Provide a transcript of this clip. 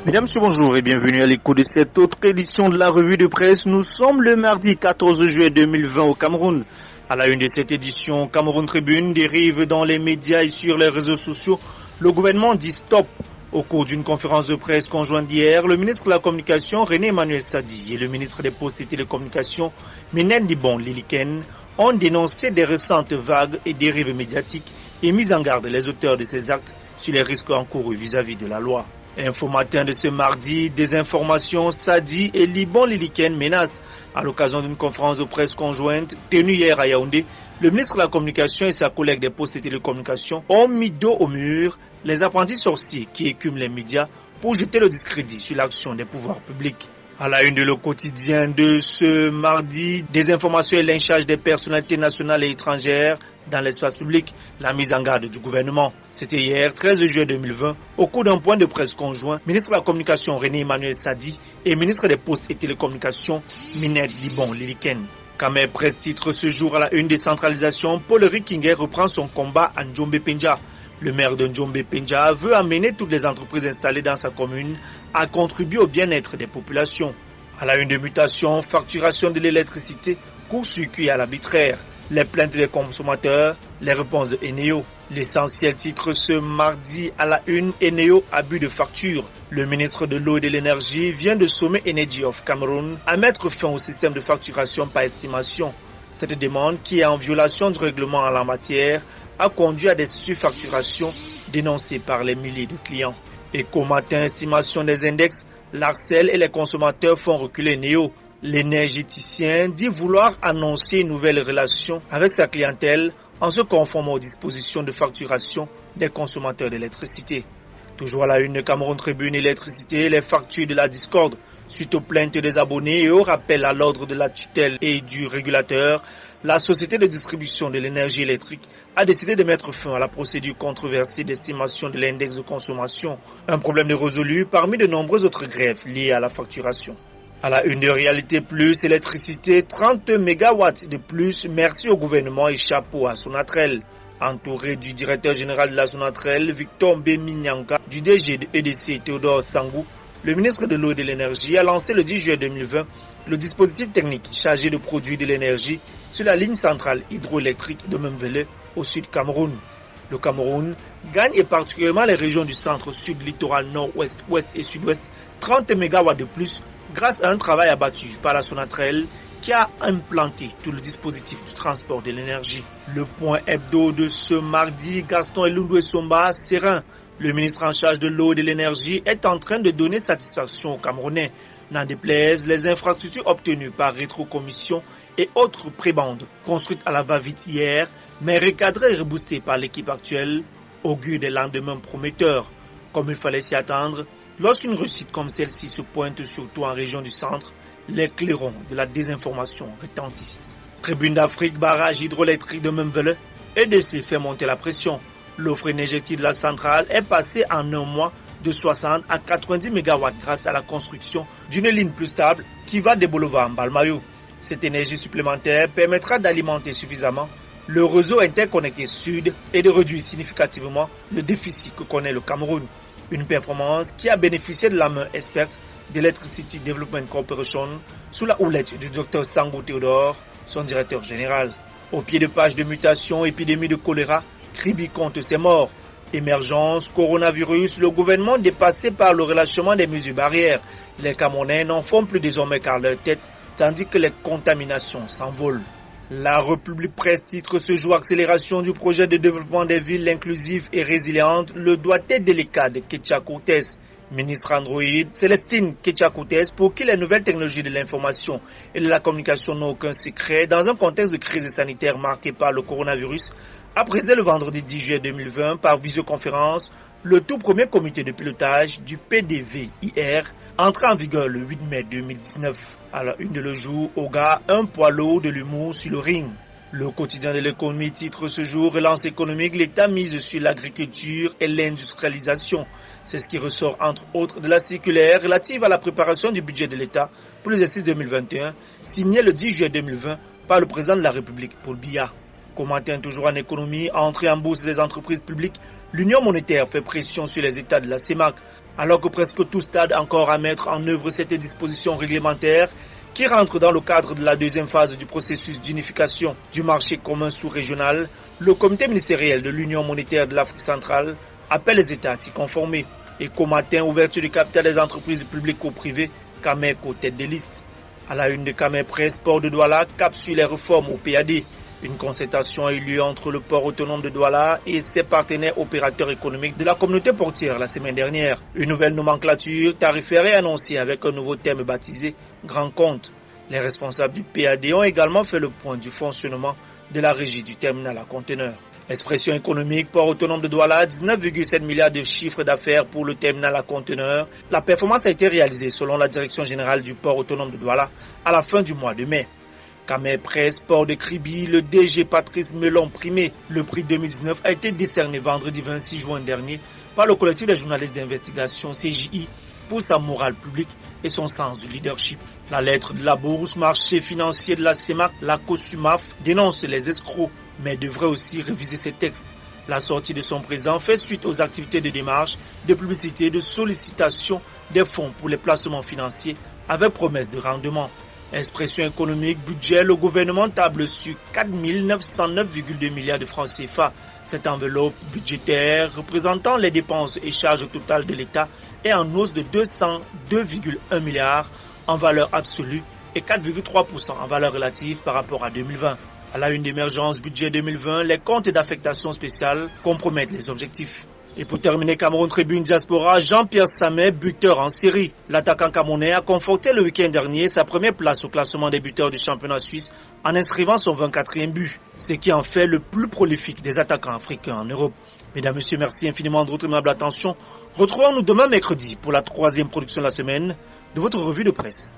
Mesdames, bonjour et bienvenue à l'écoute de cette autre édition de la revue de presse. Nous sommes le mardi 14 juillet 2020 au Cameroun. À la une de cette édition, Cameroun Tribune dérive dans les médias et sur les réseaux sociaux. Le gouvernement dit stop. Au cours d'une conférence de presse conjointe d'hier, le ministre de la Communication René Emmanuel Sadi et le ministre des Postes et Télécommunications Minene Dibon Liliken ont dénoncé des récentes vagues et dérives médiatiques et mis en garde les auteurs de ces actes sur les risques encourus vis-à-vis de la loi. Info matin de ce mardi, désinformation, Sadi et Libon Liliken menacent. À l'occasion d'une conférence de presse conjointe tenue hier à Yaoundé, le ministre de la Communication et sa collègue des Postes et Télécommunications ont mis dos au mur les apprentis sorciers qui écument les médias pour jeter le discrédit sur l'action des pouvoirs publics. À la une de Le Quotidien de ce mardi, désinformation et lynchage des personnalités nationales et étrangères dans l'espace public, la mise en garde du gouvernement. C'était hier, 13 juillet 2020, au cours d'un point de presse conjoint, ministre de la Communication René Emmanuel Sadi et ministre des Postes et Télécommunications Minene Dibon Liliken. Kamer Presse titre ce jour à la une décentralisation, Paul Rikinger reprend son combat à Njombe Penja. Le maire de Njombe Penja veut amener toutes les entreprises installées dans sa commune à contribuer au bien-être des populations. À la une de mutation, facturation de l'électricité, court-circuit à l'arbitraire. Les plaintes des consommateurs, les réponses de Eneo. L'essentiel titre ce mardi à la une, Eneo, abus de facture. Le ministre de l'eau et de l'énergie vient de sommer Energy of Cameroon à mettre fin au système de facturation par estimation. Cette demande, qui est en violation du règlement en la matière, a conduit à des surfacturations dénoncées par les milliers de clients. Éco-matin, estimation des index, l'Arcel et les consommateurs font reculer Eneo. L'énergéticien dit vouloir annoncer une nouvelle relation avec sa clientèle en se conformant aux dispositions de facturation des consommateurs d'électricité. Toujours à la une de Cameroun Tribune électricité, les factures de la discorde suite aux plaintes des abonnés et au rappel à l'ordre de la tutelle et du régulateur. La société de distribution de l'énergie électrique a décidé de mettre fin à la procédure controversée d'estimation de l'index de consommation, un problème résolu parmi de nombreuses autres grèves liées à la facturation. À la une de Réalité Plus, électricité, 30 MW de plus, merci au gouvernement et chapeau à Sonatrel. Entouré du directeur général de la Sonatrel, Victor Mbeminyanga, du DG de EDC Théodore Sangou, le ministre de l'eau et de l'énergie a lancé le 10 juillet 2020 le dispositif technique chargé de produire de l'énergie sur la ligne centrale hydroélectrique de Memvele au sud Cameroun. Le Cameroun gagne et particulièrement les régions du centre-sud, littoral nord-ouest, ouest et sud-ouest 30 MW de plus grâce à un travail abattu par la Sonatrel qui a implanté tout le dispositif du transport de l'énergie. Le point hebdo de ce mardi, Gaston Elundwe Somba, serein. Le ministre en charge de l'eau et de l'énergie est en train de donner satisfaction aux Camerounais. N'en déplaise, les infrastructures obtenues par rétrocommission et autres prébandes construites à la va-vite hier, mais recadrées et reboostées par l'équipe actuelle, augurent des lendemains prometteurs. Comme il fallait s'y attendre, lorsqu'une réussite comme celle-ci se pointe surtout en région du centre, les clairons de la désinformation retentissent. Tribune d'Afrique, barrage hydroélectrique de Memvele, EDC fait monter la pression. L'offre énergétique de la centrale est passée en un mois de 60 à 90 MW grâce à la construction d'une ligne plus stable qui va des boulevards Mbalmayou. Cette énergie supplémentaire permettra d'alimenter suffisamment le réseau interconnecté sud et de réduire significativement le déficit que connaît le Cameroun. Une performance qui a bénéficié de la main experte d'Electricity Development Corporation sous la houlette du Dr Sangou Théodore, son directeur général. Au pied de page de mutation, épidémie de choléra, Kribi compte ses morts. Émergence, coronavirus, le gouvernement dépassé par le relâchement des mesures barrières. Les Camerounais n'en font plus désormais qu'à leur tête, tandis que les contaminations s'envolent. La République Presse titre ce jour accélération du projet de développement des villes inclusives et résilientes, le doigté délicat de Ketcha Cortez. Ministre Android, Célestine Ketcha Cortez, pour qui les nouvelles technologies de l'information et de la communication n'ont aucun secret, dans un contexte de crise sanitaire marqué par le coronavirus, a présidé le vendredi 10 juillet 2020 par visioconférence le tout premier comité de pilotage du PDV-IR, entré en vigueur le 8 mai 2019. À la une de Le Jour, Oga, un poids lourd de l'humour sur le ring. Le quotidien de l'économie titre ce jour relance économique, l'État mise sur l'agriculture et l'industrialisation. C'est ce qui ressort entre autres de la circulaire relative à la préparation du budget de l'État pour l'exercice 2021, signée le 10 juillet 2020 par le président de la République, Paul Biya. Qu'au matin, toujours en économie, à entrer en bourse des entreprises publiques, l'Union monétaire fait pression sur les États de la CEMAC, alors que presque tout stade encore à mettre en œuvre cette disposition réglementaire qui rentre dans le cadre de la deuxième phase du processus d'unification du marché commun sous-régional. Le comité ministériel de l'Union monétaire de l'Afrique centrale appelle les États à s'y conformer. Et qu'au matin, ouverture du capital des entreprises publiques ou privées, CAMEC aux têtes des listes. À la une de CAMEC Presse, port de Douala cap sur les réformes au PAD. Une concertation a eu lieu entre le port autonome de Douala et ses partenaires opérateurs économiques de la communauté portière la semaine dernière. Une nouvelle nomenclature tarifaire est annoncée avec un nouveau terme baptisé Grand Compte. Les responsables du PAD ont également fait le point du fonctionnement de la régie du terminal à conteneurs. Expression économique, port autonome de Douala, 19,7 milliards de chiffre d'affaires pour le terminal à conteneurs. La performance a été réalisée selon la direction générale du port autonome de Douala à la fin du mois de mai. CAMEC Presse, port de Kribi, le DG Patrice Melon primé. Le prix 2019 a été décerné vendredi 26 juin dernier par le collectif des journalistes d'investigation CJI pour sa morale publique et son sens du leadership. La lettre de la bourse marché financier de la CEMAC, la COSUMAF, dénonce les escrocs, mais devrait aussi réviser ses textes. La sortie de son président fait suite aux activités de démarche, de publicité et de sollicitation des fonds pour les placements financiers avec promesse de rendement. Expression économique, budget, le gouvernement table sur 4 909,2 milliards de francs CFA. Cette enveloppe budgétaire représentant les dépenses et charges totales de l'État est en hausse de 202,1 milliards en valeur absolue et 4,3% en valeur relative par rapport à 2020. À la une d'émergence budget 2020, les comptes d'affectation spéciale compromettent les objectifs. Et pour terminer, Cameroun Tribune Diaspora, Jean-Pierre Samet, buteur en série. L'attaquant camerounais a conforté le week-end dernier sa première place au classement des buteurs du championnat suisse en inscrivant son 24e but, ce qui en fait le plus prolifique des attaquants africains en Europe. Mesdames, Messieurs, merci infiniment de votre aimable attention. Retrouvons-nous demain mercredi pour la 3e production de la semaine de votre revue de presse.